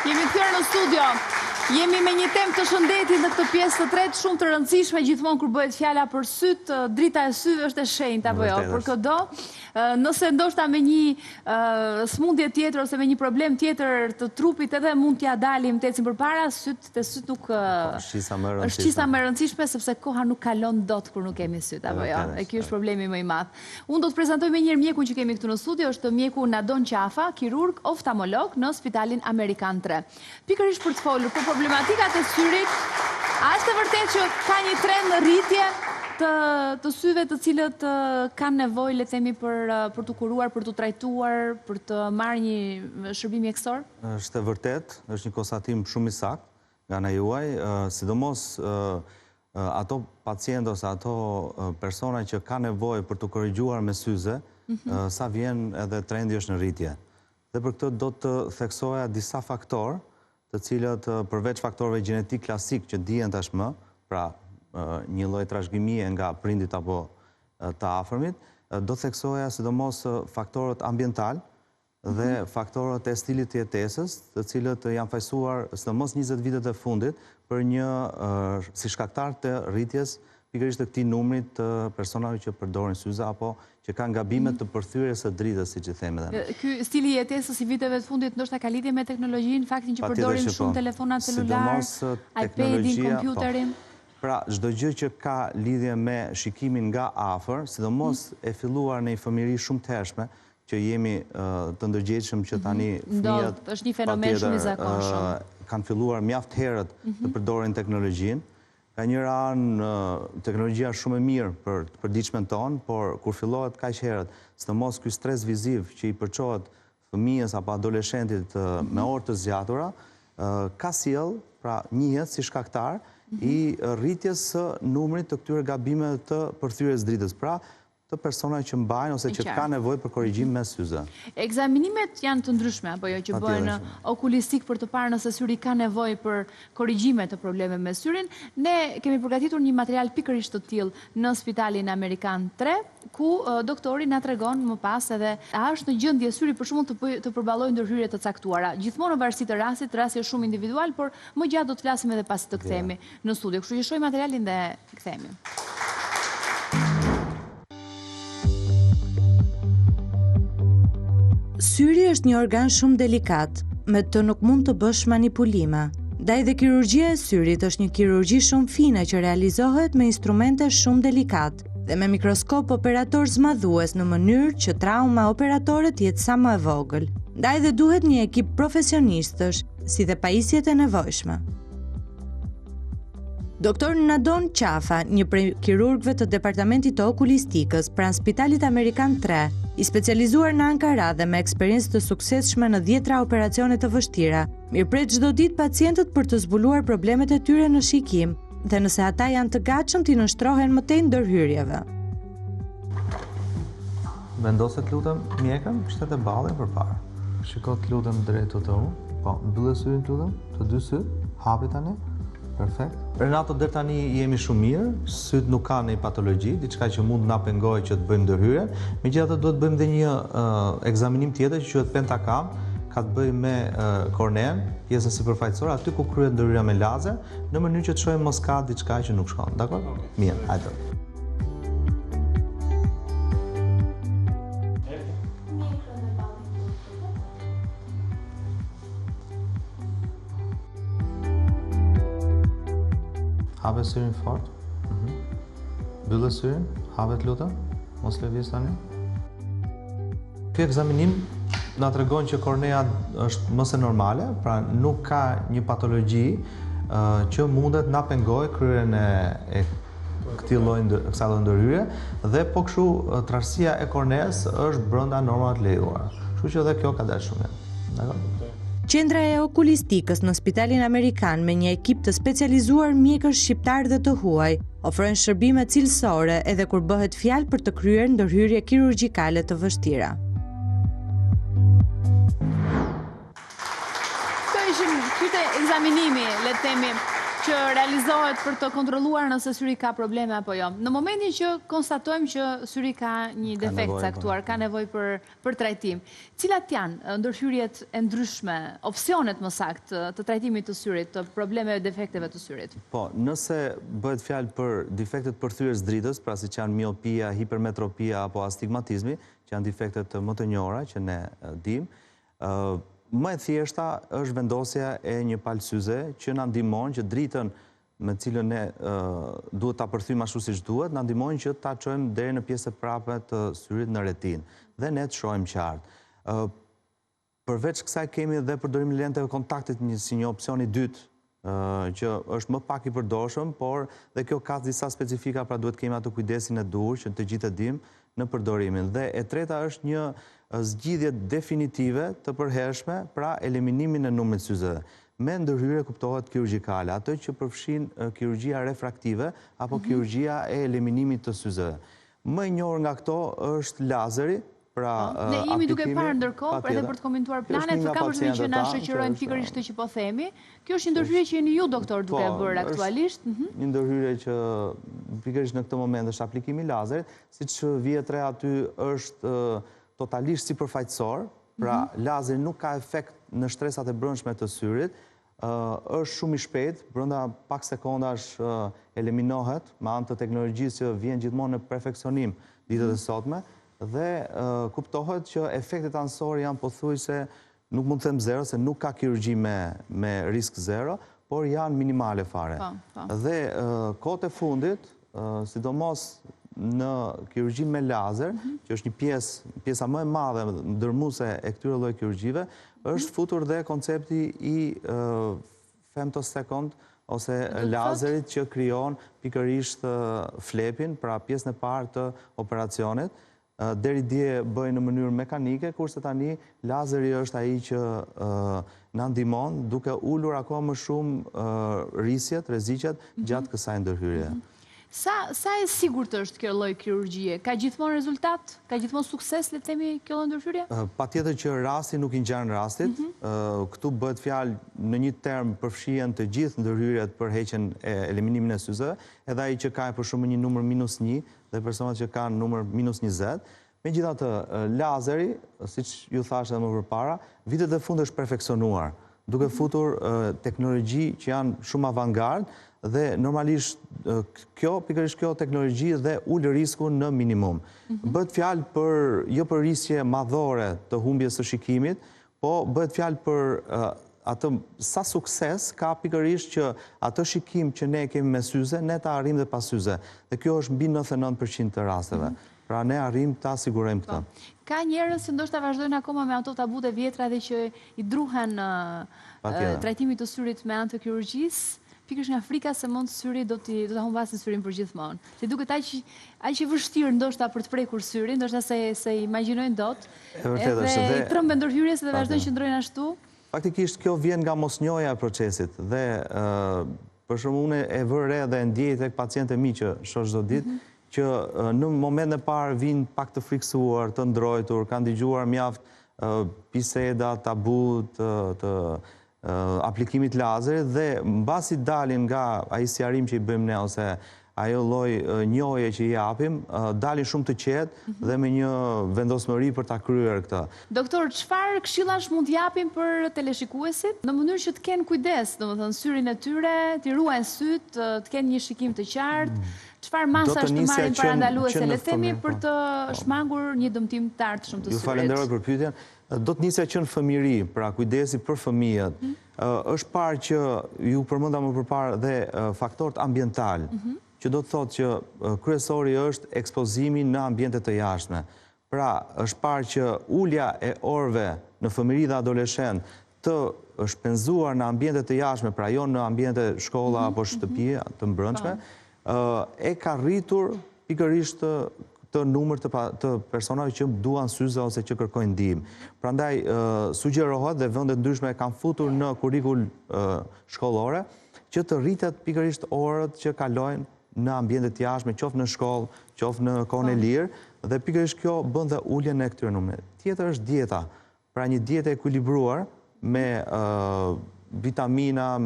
Jemi kthyer në studio. Jemi me një temë të shëndetit në këtë pjesë të tretë, shumë të rëndësishme, gjithmonë kur bëhet fjala për syt, drita e syve është e shenjtë apo jo, për këdo. Nëse ndoshta me një smundje tjetër ose me një problem tjetër të trupit edhe mund t'ja dalim të ecim përpara, syt nuk është qisa më e rëndësishme sepse koha nuk kalon dot kur nuk kemi syt apo jo. E ky është problemi më i madh. Unë do të prezantoj më njëherë mjekun që kemi këtu në studio, është mjeku Nadon Qafa, kirurg oftalmolog në Spitalin Amerikan 3. Pikërisht për të folur për problematikat e syrit, a është e vërtet që ka një trend në rritje të syve të cilët kanë nevojë, le të themi, për të kuruar, për të trajtuar, për të marrë një shërbim mjekësor? Është e vërtet, është një konstatim shumë i saktë nga ana juaj, sidomos ato pacientë ose ato persona që kanë nevojë për të korrigjuar me syze, sa vjen edhe trendi është në rritje. Dhe për këtë do të theksoja disa faktorë, të cilët përveç faktorëve gjenetik klasik që dihen tashmë, pra një lloj trashëgimie nga prindit apo të afërmit, do theksoja sidomos faktorët ambiental dhe faktorët e stilit të jetesës, të cilët janë fajsuar sidomos 20 vitet e fundit për një si shkaktar të rritjes pikërisht të këtij numri të personave që përdorin syze apo që kanë gabime të përthyrjes së dritës, siç i themi edhe. Ky stili i jetesës i viteve të fundit ndoshta ka lidhje me teknologjinë, faktin që përdorin shumë telefonat celular, iPadin, kompjuterin. Pra, çdo gjë që ka lidhje me shikimin nga afër, sidomos e filluar në një fëmijëri shumë të hershme, që jemi të ndërgjegjshëm që tani fëmijët është një fenomen shumë i zakonshëm. Kanë filluar mjaft herët të përdorin teknologjinë. Ka njëra anë teknologjia shumë e mirë për të përditshmën tonë, por kur fillohet kaq herët, sidomos ky stres viziv që i përçohet fëmijës apo adoleshentit me orë të zgjatura, ka sjell, pra njihet si shkaktar i rritjes së numrit të këtyre gabimeve të përthyrjes dritës. Pra, të persona që mbajnë ose që ka nevojë për korrigjim me syze. Ekzaminimet janë të ndryshme apo jo, që bëhen okulistik për të parë nëse syri ka nevojë për korrigjime të probleme me syrin. Ne kemi përgatitur një material pikërisht të tillë në Spitalin Amerikan 3, ku doktori na tregon më pas edhe a është në gjendje syri për shembull të përballojë ndërhyrje të caktuara. Gjithmonë në varësi të rastit, rasti është shumë individual, por më gjatë do të flasim edhe pasi të kthehemi në studio. Kështu që shohim materialin dhe kthehemi. Syri është një organ shumë delikat, me të nuk mund të bësh manipulime. Ndaj dhe kirurgjia e syrit është një kirurgji shumë fine që realizohet me instrumente shumë delikat dhe me mikroskop operator zmadhues në mënyrë që trauma operatore të jetë sa më e vogël. Ndaj dhe duhet një ekip profesionistësh, si dhe pajisjet e nevojshme. Doktor Nadon Qafa, një prej kirurgëve të departamentit të okulistikës pranë Spitalit Amerikan 3, i specializuar në Ankara dhe me eksperiencë të suksesshme në 10 operacione të vështira, mirëpret çdo ditë pacientët për të zbuluar problemet e tyre në shikim dhe nëse ata janë të gatshëm t'i nënshtrohen më tej ndërhyrjeve. Vendose të lutem mjekën, shtet e ballin përpara. Shiko të lutem drejt të u. Po, mbyllë syrin të lutem, të dy syt, hapi tani. Perfekt. Renato, deri tani jemi shumë mirë, syt nuk ka ndonjë patologji, diçka që mund na pengojë që të bëjmë ndërhyrje. Megjithatë do të bëjmë edhe një ekzaminim tjetër që quhet pentakam, ka të bëjë me korneën, pjesën sipërfaqësore, aty ku kryhet ndërhyrja me lazer, në mënyrë që të shohim mos ka diçka që nuk shkon. Dakor? Mirë, hajde. Hape syrin fort. Mbyllë syrin, hape të lutem, mos lëviz tani. Ky ekzaminim na tregon që kornea është më se normale, pra nuk ka një patologji që mundet na pengojë kryerjen e kësaj lloji ndërhyrje dhe po kështu trashësia e korneas është brenda normave të lejuara. Kështu që edhe kjo ka dalë shumë mirë. Dakor? Qendra e okulistikës në Spitalin Amerikan me një ekip të specializuar mjekësh shqiptar dhe të huaj ofrojnë shërbime cilësore edhe kur bëhet fjalë për të kryer ndërhyrje kirurgjikale të vështira. Ky ekzaminimi, le të themi, që realizohet për të kontrolluar nëse syri ka probleme apo jo. Në momentin që konstatojmë që syri ka një defekt caktuar, ka nevojë për trajtim, cilat janë ndërhyrjet e ndryshme, opsionet më saktë të trajtimit të syrit, të problemeve defekteve të syrit? Po, nëse bëhet fjalë për defektet përthyes dritës, pra si që janë miopia, hipermetropia apo astigmatizmi, që janë defektet më të njohura që ne dim, më e thjeshta është vendosja e një palë syze që na ndihmon që dritën me cilën ne duhet ta përthyjmë ashtu siç duhet, na ndihmon që ta çojmë deri në pjesën e prapme të syrit në retinë dhe ne të shohim qartë. Përveç kësaj kemi edhe përdorimin e lenteve kontaktit si një opsion i dytë që është më pak i përdorshëm, por dhe kjo ka disa specifika, pra duhet kemi atë kujdesin e duhur që të gjithë e dimë në përdorimin. Dhe e treta është një zgjidhje definitive të përhershme, pra eliminimin e numrit syzeve. Me ndërhyrje kuptohet kirurgjikale, ato që përfshin kirurgjia refraktive apo kirurgjia e eliminimit të syzeve. Më i njohur nga këto është lazeri. Ne jemi duke parë ndërkohë edhe për të komentuar planet, ka përshtypjen që na shoqërojnë pikërisht këtë që po themi. Kjo është një ndërhyrje që jeni ju, doktor, duke bërë aktualisht. Një ndërhyrje që pikërisht në këtë moment është aplikimi i lazerit, siç vihet re aty është totalisht sipërfaqësor, pra lazeri nuk ka efekt në shtresat e brendshme të syrit, është shumë i shpejt, brenda pak sekondash eliminohet me anë të teknologjisë që vjen gjithmonë në perfeksionim ditët e sotme. Dhe kuptohet që efektet anësore janë pothuajse, nuk mund të them zero, se nuk ka kirurgji me risk zero, por janë minimale fare. Dhe kohët e fundit, sidomos në kirurgji me lazer, që është një pjesa më e madhe ndërmuese e këtyre lloj kirurgjive, është futur dhe koncepti i femtosecond ose lazerit që krijon pikërisht flepin, pra pjesën e parë të operacionit. Deri dje bëjnë në mënyrë mekanike, kurse tani lazeri është ai që na ndihmon duke ulur akoma më shumë rrisjet, rreziqet gjatë kësaj ndërhyrje. Sa e sigurt është kjo lloj kirurgjie? Ka gjithmonë rezultat? Ka gjithmonë sukses, le të themi, kjo lloj ndërhyrje? Patjetër që rasti nuk i ngjan rastit. Këtu bëhet fjalë në një term përfshihen të gjithë ndërhyrjet për heqjen e eliminimin e syzeve, edhe ai që ka për shembull një numër -1 dhe personat që kanë numër -20. Megjithatë, lazeri, siç ju thash edhe më përpara, vitet e fundit është perfeksionuar, duke futur teknologji që janë shumë avangard dhe normalisht pikërisht kjo teknologji dhe ul riskun në minimum. Bëhet fjalë për jo për rrisje madhore të humbjes së shikimit, po bëhet fjalë për atë sa sukses ka pikërisht që atë shikim që ne kemi me syze, ne ta arrijmë dhe pa syze. Dhe kjo është mbi 99% të rasteve. Pra ne arrijmë ta sigurojmë këtë. Ka njerëz që ndoshta vazhdojnë akoma me ato tabute vjetra dhe që i druhen trajtimit të syrit me anë të kirurgjisë, pikërisht nga frika se mund syri do ta humbasin syrin përgjithmonë. Se duket aq e vështirë ndoshta për të prekur syrin, ndoshta se imagjinojnë dot. Edhe i trëmbën ndërhyrjes dhe vazhdojnë që ndrojnë ashtu. Faktikisht kjo vjen nga mosnjohja e procesit dhe për shembull unë e vë re dhe e ndjej tek pacientë mi që shoh çdo ditë që në momentin e parë vinë pak të friksuar, të ndrojtur, kanë dëgjuar mjaft biseda, tabu të aplikimit lazerit dhe mbasi dalin nga ai sqarim që i bëjmë ne ose ajo lloj njohje që i japim, dalin shumë të qetë dhe me një vendosmëri për ta kryer këtë. Doktor, çfarë këshillash mund t'japim për teleshikuesit në mënyrë që të kenë kujdes, domethënë syrin e tyre, t'i ruajnë syt, të kenë një shikim të qartë? Çfarë masash të marrin parandaluese, le të themi, për të shmangur një dëmtim të artë shumë të syrit? Ju falenderoj për pyetjen. Do të nisja që në fëmijëri, pra kujdesi për fëmijët. Është parë që ju përmenda më përpara dhe faktorët ambiental, që do të thotë që kryesori është ekspozimi në ambiente të jashtme. Pra, është parë që ulja e orëve në fëmijëri dhe adoleshent të shpenzuar në ambiente të jashtme, pra jo në ambiente shkolla apo shtëpi të mbrëmshme, e ka rritur pikërisht të numër të personave që duan syze ose që kërkojnë ndihmë. Prandaj sugjerohet dhe vendet ndryshme kanë futur në kurrikull shkollore që të rritet pikërisht orët që kalojnë në ambiente të jashtme, qoftë në shkollë, qoftë në kohën e lirë, dhe pikërisht kjo bën dhe uljen e këtyre numrave. Tjetër është dieta. Pra një dietë e ekuilibruar me vitamina,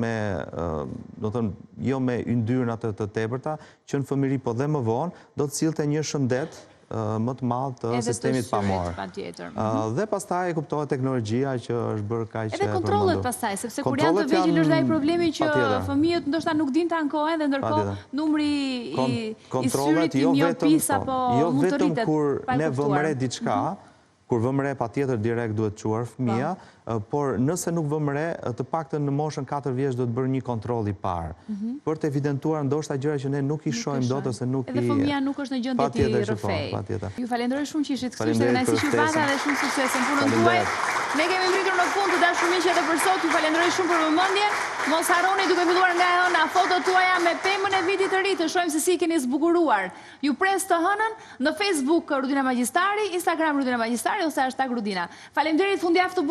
jo me yndyrna të tepërta, që në fëmijëri po dhe më vonë, do të sillte një shëndet më të madh të sistemit pamor. Dhe pastaj kuptohet teknologjia që është bërë kaq. Edhe kontrollet pastaj, sepse kur janë të vegjël është ai problemi që fëmijët ndoshta nuk dinë ta ankohen dhe ndërkohë numri i syrit i miopis apo mund të rritet. Kur ne vëmë re diçka, kur vëmë re patjetër direkt duhet çuar fëmia, por nëse nuk vëmë re, të paktën në moshën 4 vjeç do të bërë një kontroll i parë. Për të evidentuar ndoshta gjëra që ne nuk i shohim dot ose nuk i. Edhe fëmia nuk është në gjendje të rrëfej. Ju falenderoj shumë që ishit këtu, ishte kënaqësi që vata dhe shumë sukses në punën tuaj. Ne kemi mbritur në fund të dashur miq edhe për sot. Ju falenderoj shumë për vëmendjen. Mos harroni duke filluar nga e hëna fotot tuaja me pemën e vitit të ri, të shohim se si keni zbukuruar. Ju pres të hënën në Facebook Rudina Magjistari, Instagram Rudina Magjistari ose #Rudina. Faleminderit, fundjavë të bukur.